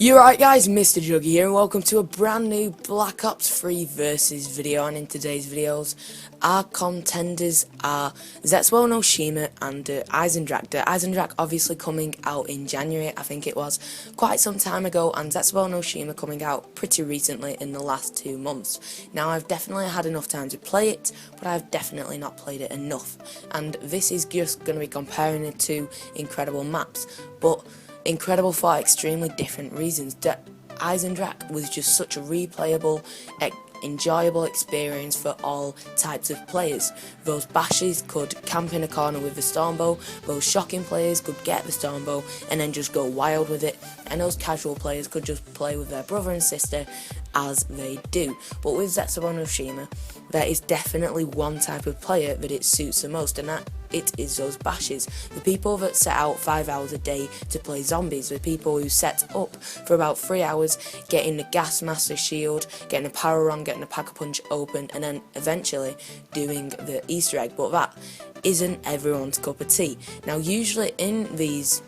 You're right guys, Mr. Juggy here and welcome to a brand new Black Ops 3 versus video. And in today's videos, our contenders are Zetsubou no Shima and Eisendrache. Eisendrache obviously coming out in January, I think it was, quite some time ago, and Zetsubou no Shima coming out pretty recently in the last 2 months. Now I've definitely had enough time to play it, but I've definitely not played it enough. And this is just going to be comparing it to incredible maps, but incredible for extremely different reasons. Eisendrache was just such a replayable, enjoyable experience for all types of players. Those bashes could camp in a corner with the Stormbow, those shocking players could get the Stormbow and then just go wild with it, and those casual players could just play with their brother and sister as they do. But with Zetsubou no Shima, there is definitely one type of player that it suits the most, and that it is those bashes. The people that set out 5 hours a day to play zombies, the people who set up for about 3 hours getting the gas master shield, getting a power run, getting a pack-a-punch open, and then eventually doing the Easter egg. But that isn't everyone's cup of tea. Now usually in these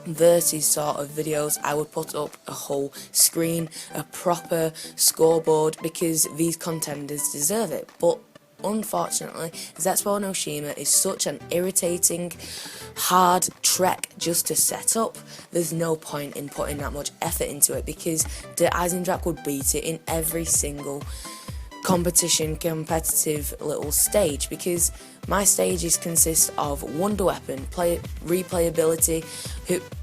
versus sort of videos, I would put up a whole screen, a proper scoreboard, because these contenders deserve it. But unfortunately, Zetsubou no Shima is such an irritating, hard trek just to set up. There's no point in putting that much effort into it, because the Eisendrache would beat it in every single competitive little stage, because my stages consist of wonder weapon, replayability,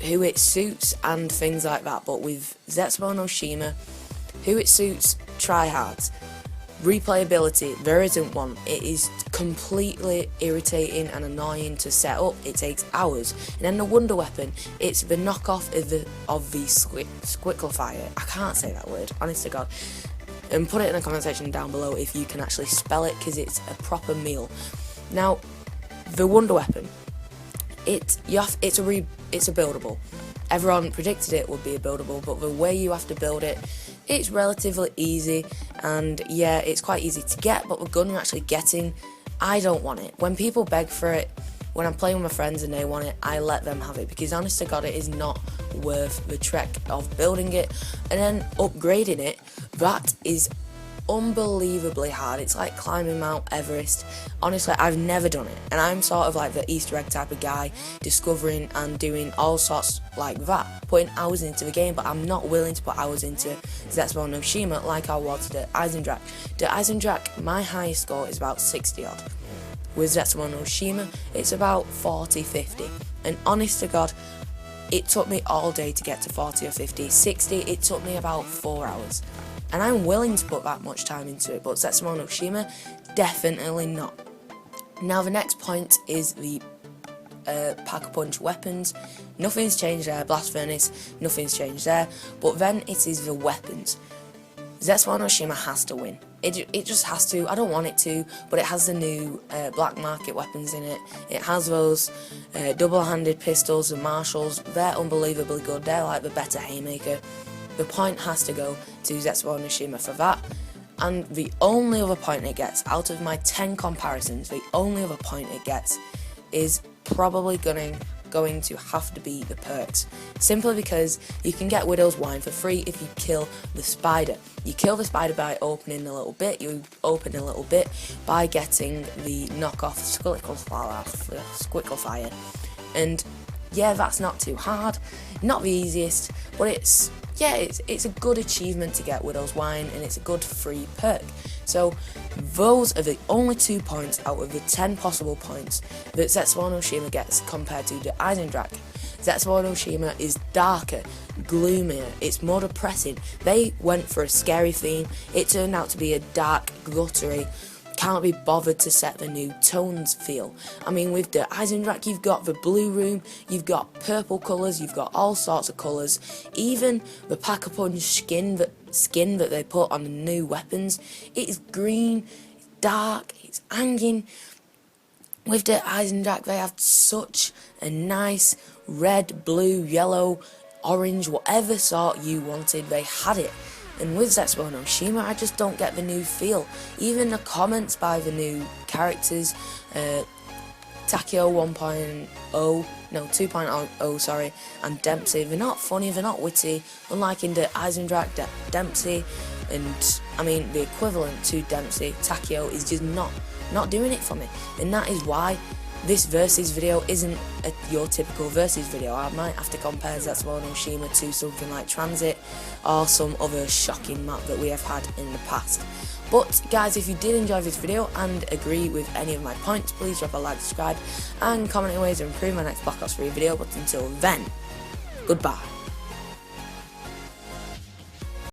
who it suits and things like that. But with Zetsubou no Shima, who it suits, tryhards. Replayability, there isn't one. It is completely irritating and annoying to set up. It takes hours. And then the wonder weapon, it's the knockoff of the squicklifier. I can't say that word, honest to God. And put it in the comment section down below if you can actually spell it, because it's a proper meal. Now, the wonder weapon, it's a buildable. Everyone predicted it would be a buildable, but the way you have to build it, it's relatively easy, and yeah, it's quite easy to get, but the gun you're actually getting, I don't want it. When people beg for it, when I'm playing with my friends and they want it, I let them have it, because honest to God, it is not worth the trek of building it and then upgrading it. That is unbelievably hard. It's like climbing Mount Everest. Honestly, I've never done it, and I'm sort of like the Easter egg type of guy, discovering and doing all sorts like that, putting hours into the game, but I'm not willing to put hours into Zetsubou no Shima like I was the Eisendrache. The Eisendrache, my highest score is about 60 odd. With Zetsubou no Shima, it's about 40, 50, and honest to God, it took me all day to get to 40 or 50. 60, it took me about 4 hours. And I'm willing to put that much time into it, but Zetsubou no Shima, definitely not. Now the next point is the pack-a-punch weapons. Nothing's changed there. Blast furnace, nothing's changed there. But then it is the weapons. Zetsubou no Shima has to win. It just has to. I don't want it to, but it has the new black market weapons in it. It has those double-handed pistols and marshals. They're unbelievably good. They're like the better haymaker. The point has to go to Zetsubou no Shima for that. And the only other point it gets, out of my 10 comparisons, the only other point it gets is probably going to have to be the perks. Simply because you can get Widow's Wine for free if you kill the spider. You kill the spider by opening a little bit, you open a little bit by getting the knockoff squicklifier. And yeah, that's not too hard, not the easiest, but it's a good achievement to get Widow's Wine, and it's a good free perk. So those are the only 2 points out of the 10 possible points that Zetsubou no Shima gets compared to the Eisendrache. Zetsubou no Shima is darker, gloomier, it's more depressing. They went for a scary theme. It turned out to be a dark, gluttery, can't be bothered to set the new tones feel. I mean, with the Eisendrache, you've got the blue room, you've got purple colours, you've got all sorts of colours. Even the pack-a-punch skin that they put on the new weapons, it is green, it's dark, it's hanging. With the Eisendrache, they have such a nice red, blue, yellow, orange, whatever sort you wanted, they had it. And with Zetsubou no Shima, I just don't get the new feel. Even the comments by the new characters, Takeo 1.0, no 2.0, sorry, and Dempsey. They're not funny, they're not witty, unlike in the Eisendrache, Dempsey, and I mean the equivalent to Dempsey, Takeo, is just not doing it for me, and that is why this versus video isn't your typical versus video. I might have to compare Zetsubou no Shima to something like Transit or some other shocking map that we have had in the past. But guys, if you did enjoy this video and agree with any of my points, please drop a like, subscribe, and comment in ways to improve my next Black Ops 3 video. But until then, goodbye.